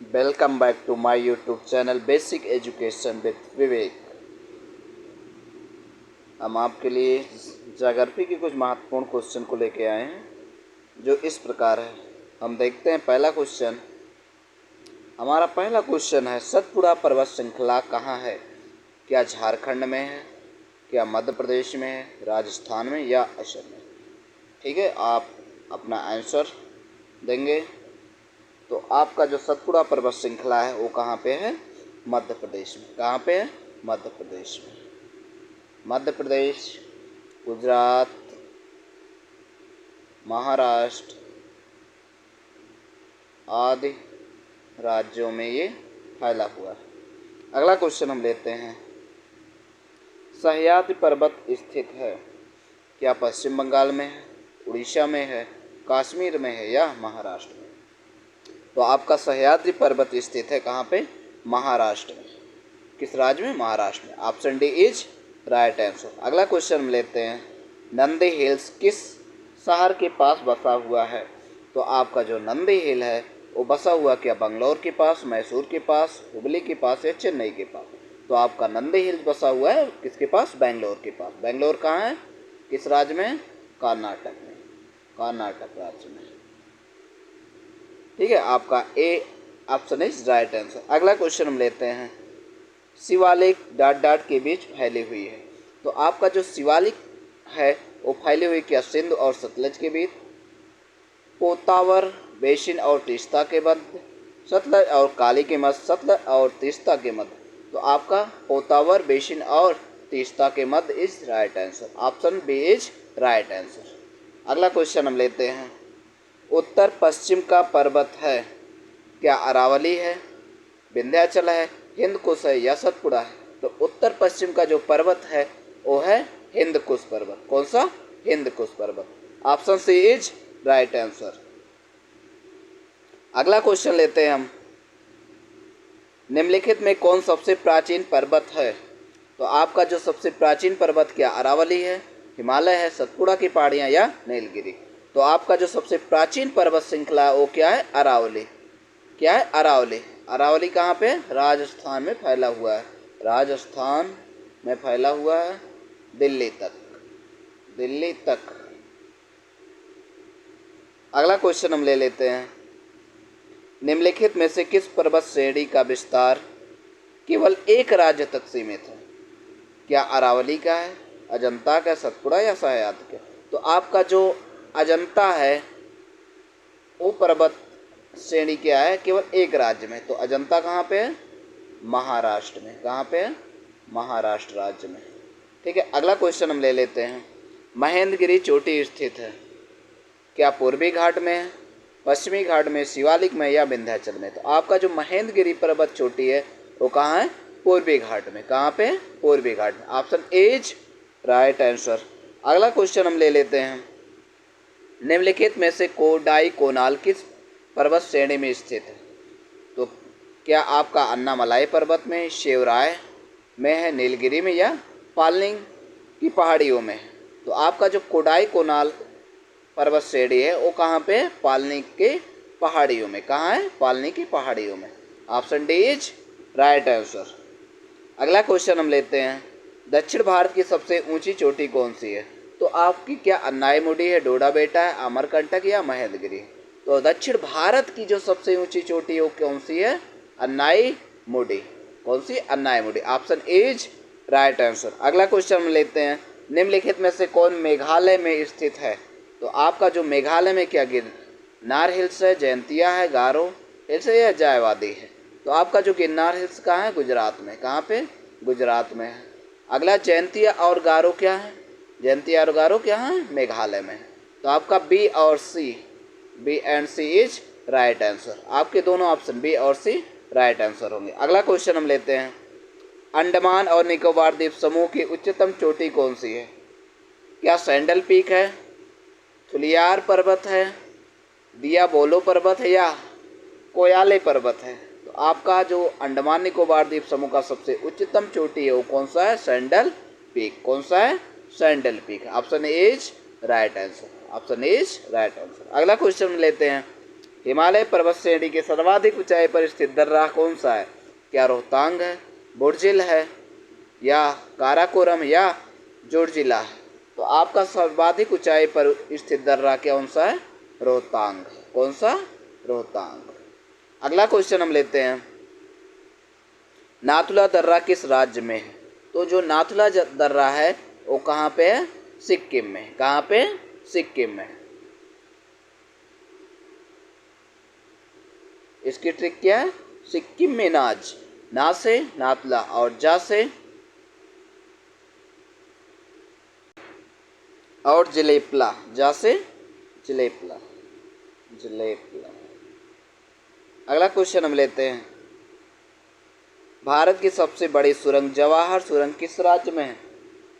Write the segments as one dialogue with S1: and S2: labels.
S1: Welcome back to my YouTube channel basic education with Vivek. हम आपके लिए ज्योग्राफी के कुछ महत्वपूर्ण क्वेश्चन को लेके आए हैं जो इस प्रकार है। हम देखते हैं पहला क्वेश्चन। हमारा पहला क्वेश्चन है, सतपुड़ा पर्वत श्रृंखला कहाँ है? क्या झारखंड में है, क्या मध्य प्रदेश में है, राजस्थान में या असम में? ठीक है, आप अपना आंसर देंगे। तो आपका जो सतपुड़ा पर्वत श्रृंखला है वो कहाँ पे है? मध्य प्रदेश में। कहाँ पे है? मध्य प्रदेश में। मध्य प्रदेश, गुजरात, महाराष्ट्र आदि राज्यों में ये फैला हुआ है। अगला क्वेश्चन हम लेते हैं, सह्याद्री पर्वत स्थित है? क्या पश्चिम बंगाल में है, उड़ीसा में है, कश्मीर में है या महाराष्ट्र में? तो आपका सह्याद्री पर्वत स्थित है कहाँ पे? महाराष्ट्र में। किस राज्य में? महाराष्ट्र में। Option D is right answer. अगला क्वेश्चन हम लेते हैं, नंदी हिल्स किस शहर के पास बसा हुआ है? तो आपका जो नंदी हिल है वो बसा हुआ क्या बंगलौर के पास, मैसूर के पास, हुबली के पास या चेन्नई के पास? तो आपका नंदी हिल्स बसा हुआ है किसके पास? बेंगलोर के पास। बेंगलोर कहाँ है? किस राज्य में? कर्नाटक में। कर्नाटक राज्य में। ठीक है, आपका A option is right answer. अगला क्वेश्चन हम लेते हैं, शिवालिक डॉट डॉट के बीच फैली हुई है? तो आपका जो शिवालिक है वो फैली हुई क्या सिंध और सतलज के बीच, पोतावर बेसिन और तीस्ता के मध्य, सतलज और काली के मध्य, सतलज और तीस्ता के मध्य? तो आपका पोतावर बेसिन और तीस्ता के मध्य is right answer. Option B is right answer. अगला क्वेश्चन हम लेते हैं, उत्तर पश्चिम का पर्वत है? क्या अरावली है, विंध्याचल है, हिंदकुश है या सतपुड़ा है? तो उत्तर पश्चिम का जो पर्वत है वो है हिंदकुश पर्वत। कौन सा? हिंदकुश पर्वत। Option C is right answer. अगला क्वेश्चन लेते हैं हम, निम्नलिखित में कौन सबसे प्राचीन पर्वत है? तो आपका जो सबसे प्राचीन पर्वत क्या अरावली है, हिमालय है, सतपुड़ा की पहाड़ियाँ या नीलगिरी? तो आपका जो सबसे प्राचीन पर्वत श्रृंखला वो क्या है? अरावली। क्या है? अरावली। अरावली कहाँ पे? राजस्थान में फैला हुआ है। राजस्थान में फैला हुआ है, दिल्ली तक। दिल्ली तक। अगला क्वेश्चन हम ले लेते हैं, निम्नलिखित में से किस पर्वत श्रेणी का विस्तार केवल एक राज्य तक सीमित है? क्या अरावली का है, अजंता का, सतपुड़ा या सह्याद्री का? तो आपका जो अजंता है वो पर्वत श्रेणी क्या है? केवल एक राज्य में। तो अजंता कहाँ पे है? महाराष्ट्र में। कहाँ पे है? महाराष्ट्र राज्य में। ठीक है, अगला क्वेश्चन हम ले लेते हैं, महेंद्रगिरी चोटी स्थित है? क्या पूर्वी घाट में है, पश्चिमी घाट में, शिवालिक में या विंध्याचल में? तो आपका जो महेंद्रगिरी पर्वत चोटी है वो कहाँ है? पूर्वी घाट में। कहाँ पे? पूर्वी घाट में। Option A is right answer. अगला क्वेश्चन हम ले लेते हैं, निम्नलिखित में से कोडाई कोनाल किस पर्वत श्रेणी में स्थित है? तो क्या आपका अन्नामलाई पर्वत में, शिवराय में है, नीलगिरी में या पालनिंग की पहाड़ियों में है? तो आपका जो कोडाई कोनाल पर्वत श्रेणी है वो कहाँ पे? पालनी के पहाड़ियों में। कहाँ है? पालनी की पहाड़ियों में। Option D is right answer. अगला क्वेश्चन हम लेते हैं, दक्षिण भारत की सबसे ऊंची चोटी कौन सी है? तो आपकी क्या अन्नाईमुडी है, डोडा बेटा है, अमरकंटक या महेंद्रगिरी? तो दक्षिण भारत की जो सबसे ऊंची चोटी है वो कौन सी है? अन्नाईमुडी। कौन सी? Anaimudi. Option A is right answer. अगला क्वेश्चन हम लेते हैं, निम्नलिखित में से कौन मेघालय में स्थित है? तो आपका जो मेघालय में क्या गिरनार हिल्स है, जयंतिया है, गारो हिल्स है या जायवादी है? तो आपका जो गिरनार हिल्स कहाँ है? गुजरात में। कहाँ पे? गुजरात में है। अगला जयंतिया और गारो क्या है? जयंतिया और गारो क्या है? मेघालय में। तो आपका बी और C, B and C is right answer. आपके दोनों ऑप्शन बी और सी राइट आंसर होंगे। अगला क्वेश्चन हम लेते हैं, अंडमान और निकोबार द्वीप समूह की उच्चतम चोटी कौन सी है? क्या सैंडल पीक है, थुलियार पर्वत है, दियाबोलो पर्वत है या कोयाले पर्वत है? तो आपका जो अंडमान निकोबार द्वीप समूह का सबसे उच्चतम चोटी है वो कौन सा है? Sandal peak. कौन सा है? Sandal peak. Option is right answer. Option is right answer. अगला क्वेश्चन लेते हैं, हिमालय पर्वत श्रेणी के सर्वाधिक ऊंचाई पर स्थित दर्रा कौन सा है? क्या रोहतांग है, बुर्जिल है, या काराकोरम, या जोजिला है? तो आपका सर्वाधिक ऊंचाई पर स्थित दर्रा कौन सा है? रोहतांग। कौन सा? रोहतांग। अगला क्वेश्चन हम लेते हैं, नाथुला दर्रा किस राज्य में है? तो जो नाथुला दर्रा है वो कहाँ पे है? सिक्किम में। कहाँ पे? सिक्किम में। इसकी ट्रिक क्या है? सिक्किम में नाज, ना से नाथुला और जा से और जलेपला, जा से जलेपला, जलेपला। अगला क्वेश्चन हम लेते हैं, भारत की सबसे बड़ी सुरंग जवाहर सुरंग किस राज्य में है?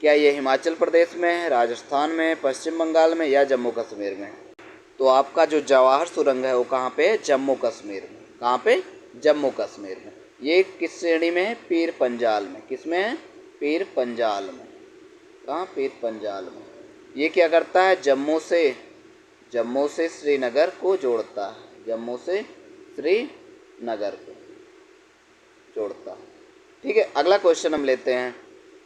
S1: क्या ये हिमाचल प्रदेश में है, राजस्थान में, पश्चिम बंगाल में, या जम्मू कश्मीर में? तो आपका जो जवाहर सुरंग है वो कहाँ पे है? जम्मू कश्मीर में। कहाँ पे? जम्मू कश्मीर में। ये किस श्रेणी में है? पीर पंजाल में। किस में है? पीर पंजाल में। कहाँ? पीर पंजाल में। ये क्या करता है? जम्मू से श्रीनगर को जोड़ता है। जम्मू से श्रीनगर को जोड़ता है। ठीक है, अगला क्वेश्चन हम लेते हैं,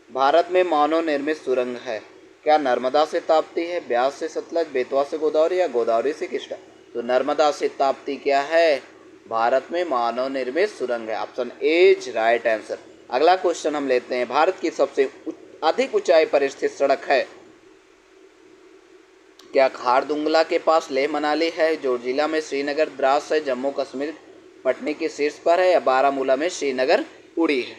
S1: भारत में मानव निर्मित सुरंग है, क्या नर्मदा से ताप्ती है, ब्यास से सतलज, बेतवा से गोदावरी, या गोदावरी से कृष्णा? तो नर्मदा से ताप्ती क्या है? भारत में मानव निर्मित सुरंग है। Option A is right answer. अगला क्वेश्चन हम लेते हैं, भारत की सबसे अधिक ऊंचाई पर स्थित सड़क है, क्या खारदुंगला के पास लेह मनाली है, जोजिला में श्रीनगर द्रास है, जम्मू कश्मीर पटनी के शीर्ष पर है, या बारामूला में श्रीनगर उड़ी है?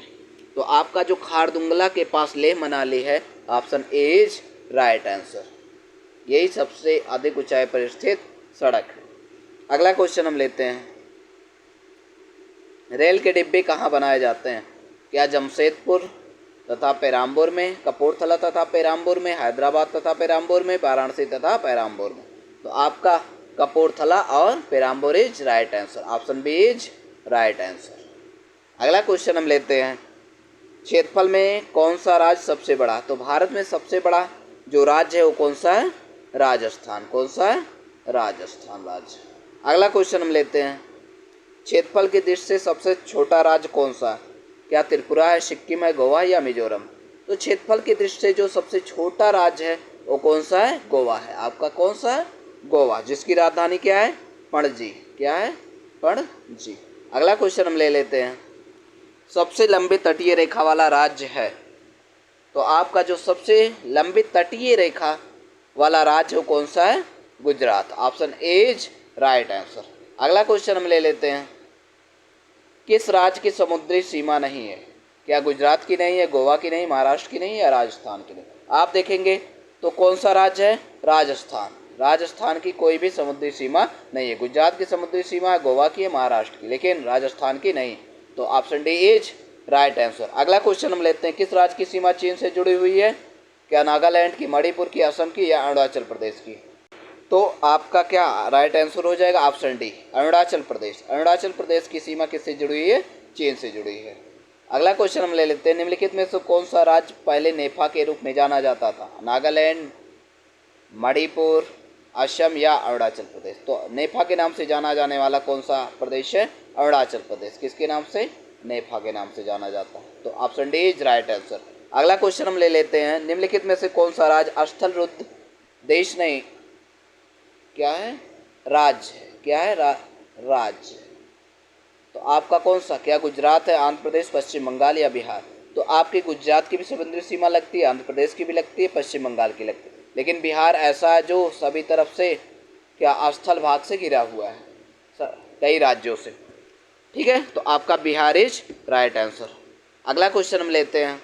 S1: तो आपका जो खारदुंगला के पास लेह मनाली है, option A is right answer. यही सबसे अधिक ऊंचाई पर स्थित सड़क है। अगला क्वेश्चन हम लेते हैं, रेल के डिब्बे कहाँ बनाए जाते हैं? क्या जमशेदपुर तथा पेराम्बूर में, कपूरथला तथा पेराम्बूर में, हैदराबाद तथा पेराम्बूर में, वाराणसी तथा पेराम्बूर में? तो आपका कपूरथला और Perambur is right answer. Option B is right answer. अगला क्वेश्चन हम लेते हैं, क्षेत्रफल में कौन सा राज्य सबसे बड़ा? तो भारत में सबसे बड़ा जो राज्य है वो कौन सा है? राजस्थान। कौन सा है? राजस्थान राज्य। अगला क्वेश्चन हम लेते हैं, क्षेत्रफल की दृष्टि से सबसे छोटा राज्य कौन सा है? क्या त्रिपुरा है, सिक्किम है, गोवा, या मिजोरम? तो क्षेत्रफल की दृष्टि से जो सबसे छोटा राज्य है वो कौन सा है? गोवा है। आपका कौन सा है? गोवा, जिसकी राजधानी क्या है? पणजी। क्या है? पणजी। अगला क्वेश्चन हम ले लेते हैं, सबसे लंबी तटीय रेखा वाला राज्य है, तो आपका जो सबसे लंबी तटीय रेखा वाला राज्य वो कौन सा है? Gujarat. Option A is right answer. अगला क्वेश्चन हम ले लेते हैं, किस राज्य की समुद्री सीमा नहीं है? क्या गुजरात की नहीं है, गोवा की नहीं, महाराष्ट्र की नहीं, या राजस्थान की नहीं? आप देखेंगे तो कौन सा राज्य है? राजस्थान। राजस्थान की कोई भी समुद्री सीमा नहीं है। गुजरात की समुद्री सीमा है, गोवा की है, महाराष्ट्र की, लेकिन राजस्थान की नहीं। तो option D is right answer. अगला क्वेश्चन हम लेते हैं, किस राज्य की सीमा चीन से जुड़ी हुई है? क्या नागालैंड की, मणिपुर की, असम की, या अरुणाचल प्रदेश की? तो आपका क्या राइट आंसर हो जाएगा? Option D, Arunachal Pradesh. अरुणाचल प्रदेश की सीमा किससे जुड़ी हुई है? चीन से जुड़ी है। अगला क्वेश्चन हम ले लेते हैं, निम्नलिखित में से कौन सा राज्य पहले नेफा के रूप में जाना जाता था? नागालैंड, मणिपुर, असम, या अरुणाचल प्रदेश? तो नेफा के नाम से जाना जाने वाला कौन सा प्रदेश है? अरुणाचल प्रदेश। किसके नाम से? नेफा के नाम से जाना जाता है। तो option D is right answer. अगला क्वेश्चन हम ले लेते हैं, निम्नलिखित में से कौन सा राज्य स्थल रुद्ध देश नहीं, क्या है? राज्य है। क्या है? राज्य। तो आपका कौन सा? क्या गुजरात है, आंध्र प्रदेश, पश्चिम बंगाल, या बिहार? तो आपकी गुजरात की भी समुद्री सीमा लगती है, आंध्र प्रदेश की भी लगती है, पश्चिम बंगाल की लगती है, लेकिन बिहार ऐसा है जो सभी तरफ से क्या स्थल भाग से घिरा हुआ है, कई राज्यों से। ठीक है, तो आपका बिहार इज राइट आंसर। अगला क्वेश्चन हम लेते हैं,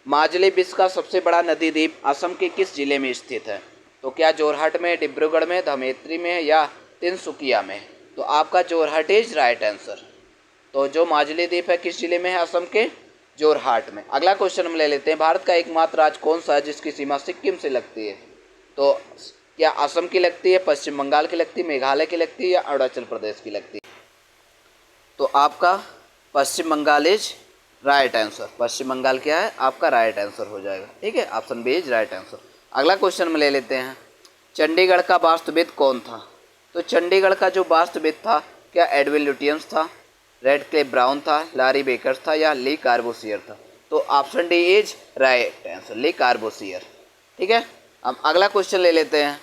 S1: माजुली विश्व का सबसे बड़ा नदी द्वीप असम के किस जिले में स्थित है? तो क्या जोरहट में, डिब्रूगढ़ में, धमेत्री में, या तिनसुकिया में? तो आपका जोरहट इज राइट आंसर। तो जो माजुली द्वीप है किस जिले में है? असम के जोरहाट में। अगला क्वेश्चन हम ले लेते हैं, भारत का एकमात्र राज्य कौन सा है जिसकी सीमा सिक्किम से लगती है? तो क्या असम की लगती है, पश्चिम बंगाल की लगती है, मेघालय की लगती है, या अरुणाचल प्रदेश की लगती है? तो आपका Paschim Bengal is right answer. Paschim Bengal क्या है? आपका राइट आंसर हो जाएगा। ठीक है, option B is right answer. अगला क्वेश्चन में ले लेते हैं, चंडीगढ़ का वास्तुविद कौन था? तो चंडीगढ़ का जो वास्तुविद था, क्या एडविन लुटियंस था, रेडक्लिफ ब्राउन था, लारी बेकर था या ली कार्बोसियर था? तो option D is right answer, Le Corbusier. ठीक है, हम अगला क्वेश्चन ले लेते हैं।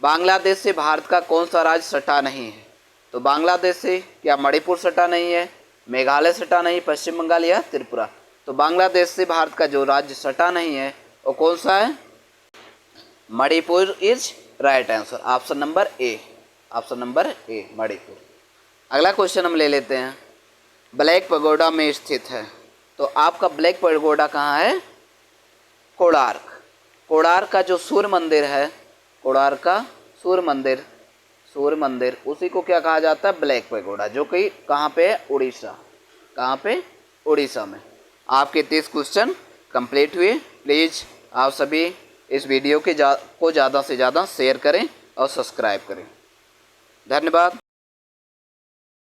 S1: बांग्लादेश से भारत का कौन सा राज्य सटा नहीं है? तो बांग्लादेश से क्या मणिपुर सटा नहीं है, मेघालय सटा नहीं, पश्चिम बंगाल या त्रिपुरा? तो बांग्लादेश से भारत का जो राज्य सटा नहीं है वो कौन सा है? Manipur is right answer, option number A, option number A Manipur. अगला क्वेश्चन हम ले लेते हैं। ब्लैक पगोडा में स्थित है, तो आपका ब्लैक पगोडा कहाँ है? कोणार्क। कोणार्क का जो सूर्य मंदिर है, कोणार्क का सूर्य मंदिर उसी को क्या कहा जाता है? ब्लैक पगोडा, जो कि कहाँ पे है? उड़ीसा। कहाँ पे? उड़ीसा में। आपके 30 क्वेश्चन कंप्लीट हुए। प्लीज़ आप सभी इस वीडियो को ज़्यादा से ज़्यादा शेयर करें और सब्सक्राइब करें। धन्यवाद।